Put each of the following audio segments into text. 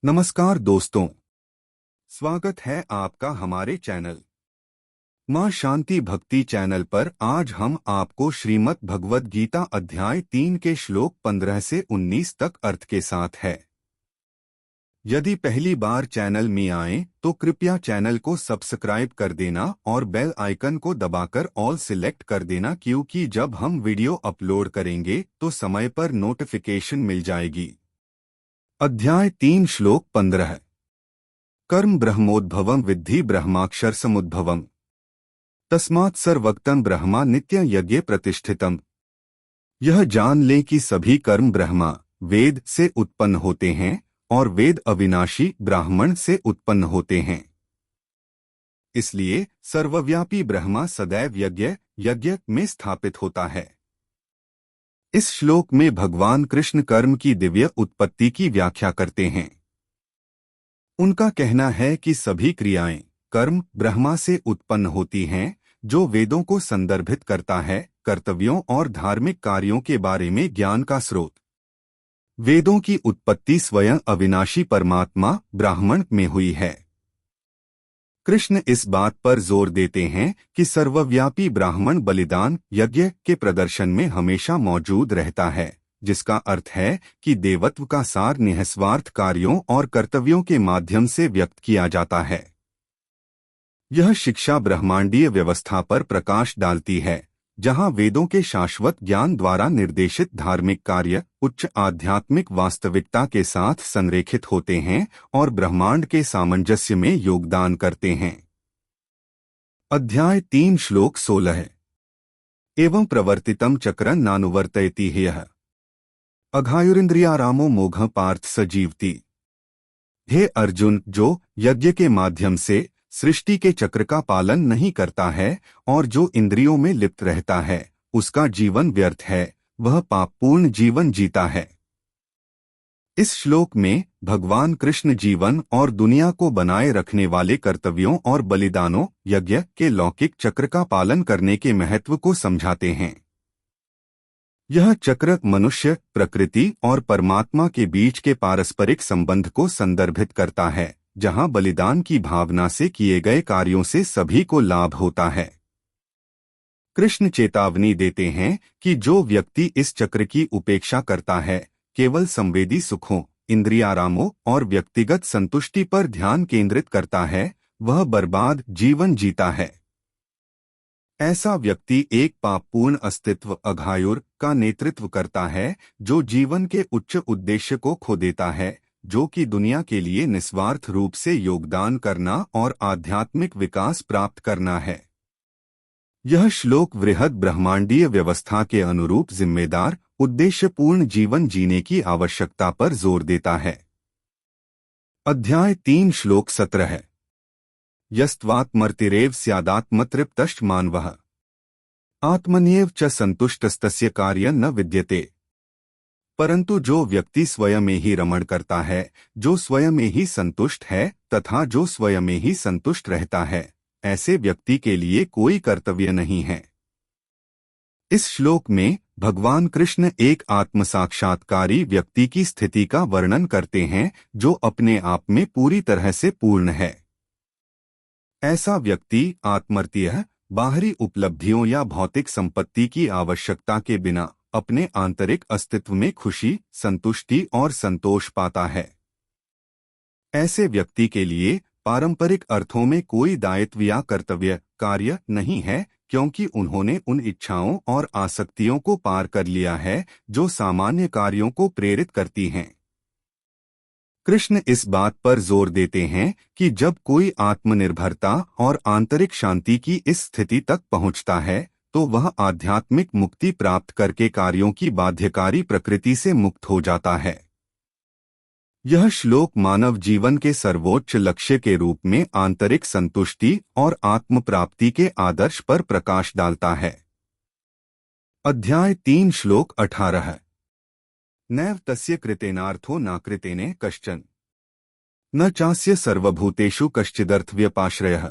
नमस्कार दोस्तों, स्वागत है आपका हमारे चैनल मां शांति भक्ति चैनल पर। आज हम आपको श्रीमद् भगवद गीता अध्याय 3 के श्लोक 15 से 19 तक अर्थ के साथ है। यदि पहली बार चैनल में आए तो कृपया चैनल को सब्सक्राइब कर देना और बेल आइकन को दबाकर ऑल सिलेक्ट कर देना, क्योंकि जब हम वीडियो अपलोड करेंगे तो समय पर नोटिफिकेशन मिल जाएगी। अध्याय 3 श्लोक 15। कर्म ब्रह्मोद्भवम विद्धि ब्रह्माक्षर समुद्भवम तस्मात् सर्वक्तं ब्रह्मा नित्य यज्ञ प्रतिष्ठितम। यह जान लें कि सभी कर्म ब्रह्मा वेद से उत्पन्न होते हैं और वेद अविनाशी ब्राह्मण से उत्पन्न होते हैं। इसलिए सर्वव्यापी ब्रह्मा सदैव यज्ञ में स्थापित होता है। इस श्लोक में भगवान कृष्ण कर्म की दिव्य उत्पत्ति की व्याख्या करते हैं। उनका कहना है कि सभी क्रियाएं कर्म ब्रह्मा से उत्पन्न होती हैं, जो वेदों को संदर्भित करता है, कर्तव्यों और धार्मिक कार्यों के बारे में ज्ञान का स्रोत। वेदों की उत्पत्ति स्वयं अविनाशी परमात्मा ब्राह्मण में हुई है। कृष्ण इस बात पर जोर देते हैं कि सर्वव्यापी ब्राह्मण बलिदान यज्ञ के प्रदर्शन में हमेशा मौजूद रहता है, जिसका अर्थ है कि देवत्व का सार निःस्वार्थ कार्यों और कर्तव्यों के माध्यम से व्यक्त किया जाता है। यह शिक्षा ब्रह्मांडीय व्यवस्था पर प्रकाश डालती है, जहां वेदों के शाश्वत ज्ञान द्वारा निर्देशित धार्मिक कार्य उच्च आध्यात्मिक वास्तविकता के साथ संरेखित होते हैं और ब्रह्मांड के सामंजस्य में योगदान करते हैं। अध्याय 3 श्लोक 16। एवं प्रवर्तितम चक्रं नानुवर्तयति ह्यः अघायुरिन्द्रियारामो मोघ पार्थ स जीवति। हे अर्जुन, जो यज्ञ के माध्यम से सृष्टि के चक्र का पालन नहीं करता है और जो इंद्रियों में लिप्त रहता है, उसका जीवन व्यर्थ है, वह पापपूर्ण जीवन जीता है। इस श्लोक में भगवान कृष्ण जीवन और दुनिया को बनाए रखने वाले कर्तव्यों और बलिदानों यज्ञ के लौकिक चक्र का पालन करने के महत्व को समझाते हैं। यह चक्र मनुष्य, प्रकृति और परमात्मा के बीच के पारस्परिक संबंध को संदर्भित करता है, जहां बलिदान की भावना से किए गए कार्यों से सभी को लाभ होता है। कृष्ण चेतावनी देते हैं कि जो व्यक्ति इस चक्र की उपेक्षा करता है, केवल संवेदी सुखों, इंद्रियारामों और व्यक्तिगत संतुष्टि पर ध्यान केंद्रित करता है, वह बर्बाद जीवन जीता है। ऐसा व्यक्ति एक पापपूर्ण अस्तित्व अघायुर का नेतृत्व करता है, जो जीवन के उच्च उद्देश्य को खो देता है, जो कि दुनिया के लिए निस्वार्थ रूप से योगदान करना और आध्यात्मिक विकास प्राप्त करना है। यह श्लोक वृहद ब्रह्मांडीय व्यवस्था के अनुरूप जिम्मेदार, उद्देश्यपूर्ण जीवन जीने की आवश्यकता पर जोर देता है। अध्याय 3 श्लोक 17। यस्त्वात्मर्तिरेव स्यादात्मतृप्तश्च मानवः आत्मन्येव च संतुष्टस्तस्य कार्यं न विद्यते। परंतु जो व्यक्ति स्वयं में ही रमण करता है, जो स्वयं में ही संतुष्ट है तथा जो स्वयं में ही संतुष्ट रहता है, ऐसे व्यक्ति के लिए कोई कर्तव्य नहीं है। इस श्लोक में भगवान कृष्ण एक आत्मसाक्षात्कारी व्यक्ति की स्थिति का वर्णन करते हैं, जो अपने आप में पूरी तरह से पूर्ण है। ऐसा व्यक्ति आत्मर्तीय, बाहरी उपलब्धियों या भौतिक संपत्ति की आवश्यकता के बिना अपने आंतरिक अस्तित्व में खुशी, संतुष्टि और संतोष पाता है। ऐसे व्यक्ति के लिए पारंपरिक अर्थों में कोई दायित्व या कर्तव्य कार्य नहीं है, क्योंकि उन्होंने उन इच्छाओं और आसक्तियों को पार कर लिया है जो सामान्य कार्यों को प्रेरित करती हैं। कृष्ण इस बात पर जोर देते हैं कि जब कोई आत्मनिर्भरता और आंतरिक शांति की इस स्थिति तक पहुंचता है, तो वह आध्यात्मिक मुक्ति प्राप्त करके कार्यों की बाध्यकारी प्रकृति से मुक्त हो जाता है। यह श्लोक मानव जीवन के सर्वोच्च लक्ष्य के रूप में आंतरिक संतुष्टि और आत्म प्राप्ति के आदर्श पर प्रकाश डालता है। अध्याय 3 श्लोक 18। नैव तस्य कृतेनार्थो नाकृतेने कश्चन न चास्य सर्वभूतेषु कश्चिदर्थव्यपाश्रयः।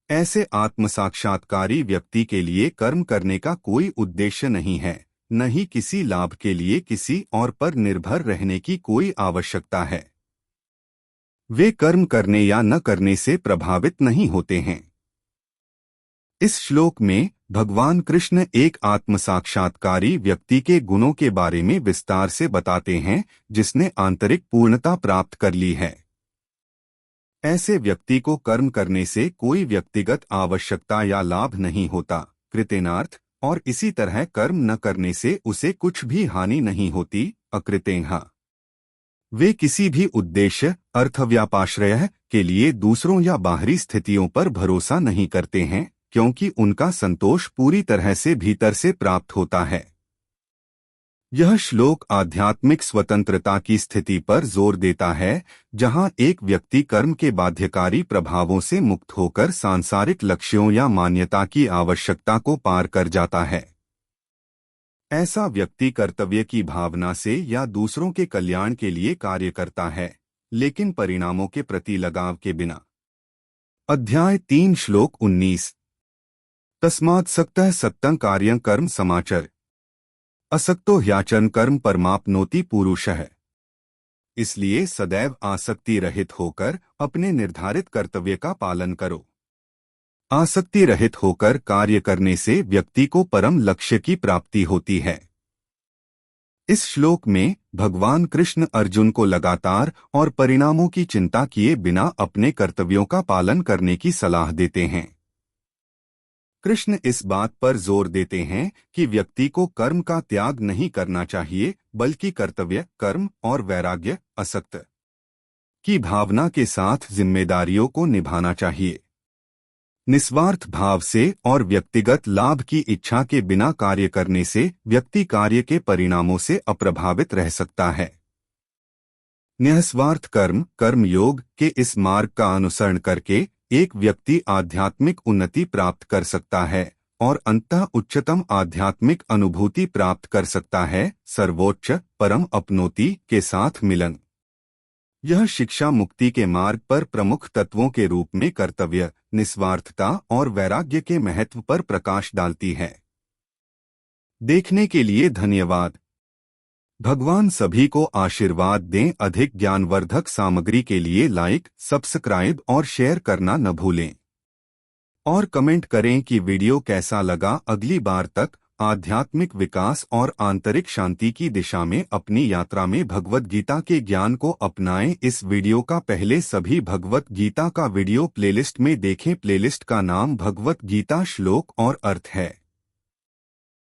ऐसे आत्मसाक्षात्कारी व्यक्ति के लिए कर्म करने का कोई उद्देश्य नहीं है, न ही किसी लाभ के लिए किसी और पर निर्भर रहने की कोई आवश्यकता है। वे कर्म करने या न करने से प्रभावित नहीं होते हैं। इस श्लोक में भगवान कृष्ण एक आत्म साक्षात्कारी व्यक्ति के गुणों के बारे में विस्तार से बताते हैं, जिसने आंतरिक पूर्णता प्राप्त कर ली है। ऐसे व्यक्ति को कर्म करने से कोई व्यक्तिगत आवश्यकता या लाभ नहीं होता, कृतेनार्थ, और इसी तरह कर्म न करने से उसे कुछ भी हानि नहीं होती, अकृतेह। वे किसी भी उद्देश्य, अर्थव्यापाश्रय के लिए दूसरों या बाहरी स्थितियों पर भरोसा नहीं करते हैं, क्योंकि उनका संतोष पूरी तरह से भीतर से प्राप्त होता है। यह श्लोक आध्यात्मिक स्वतंत्रता की स्थिति पर जोर देता है, जहां एक व्यक्ति कर्म के बाध्यकारी प्रभावों से मुक्त होकर सांसारिक लक्ष्यों या मान्यता की आवश्यकता को पार कर जाता है। ऐसा व्यक्ति कर्तव्य की भावना से या दूसरों के कल्याण के लिए कार्य करता है, लेकिन परिणामों के प्रति लगाव के बिना। अध्याय 3 श्लोक 19। तस्मात् सक्तः सत्तं कार्यं कर्म समाचर, असक्तो ह्याचन कर्म परमाप्नोति पुरुषः। इसलिए सदैव आसक्ति रहित होकर अपने निर्धारित कर्तव्य का पालन करो। आसक्ति रहित होकर कार्य करने से व्यक्ति को परम लक्ष्य की प्राप्ति होती है। इस श्लोक में भगवान कृष्ण अर्जुन को लगातार और परिणामों की चिंता किए बिना अपने कर्तव्यों का पालन करने की सलाह देते हैं। कृष्ण इस बात पर जोर देते हैं कि व्यक्ति को कर्म का त्याग नहीं करना चाहिए, बल्कि कर्तव्य, कर्म और वैराग्य, असक्त की भावना के साथ जिम्मेदारियों को निभाना चाहिए। निस्वार्थ भाव से और व्यक्तिगत लाभ की इच्छा के बिना कार्य करने से व्यक्ति कार्य के परिणामों से अप्रभावित रह सकता है। निस्वार्थ कर्म, कर्म योग के इस मार्ग का अनुसरण करके एक व्यक्ति आध्यात्मिक उन्नति प्राप्त कर सकता है और अंततः उच्चतम आध्यात्मिक अनुभूति प्राप्त कर सकता है, सर्वोच्च परम अपनोति के साथ मिलन। यह शिक्षा मुक्ति के मार्ग पर प्रमुख तत्वों के रूप में कर्तव्य, निस्वार्थता और वैराग्य के महत्व पर प्रकाश डालती है। देखने के लिए धन्यवाद। भगवान सभी को आशीर्वाद दें। अधिक ज्ञानवर्धक सामग्री के लिए लाइक, सब्सक्राइब और शेयर करना न भूलें और कमेंट करें कि वीडियो कैसा लगा। अगली बार तक आध्यात्मिक विकास और आंतरिक शांति की दिशा में अपनी यात्रा में भगवद गीता के ज्ञान को अपनाएं। इस वीडियो का पहले सभी भगवद गीता का वीडियो प्लेलिस्ट में देखें। प्लेलिस्ट का नाम भगवद गीता श्लोक और अर्थ है।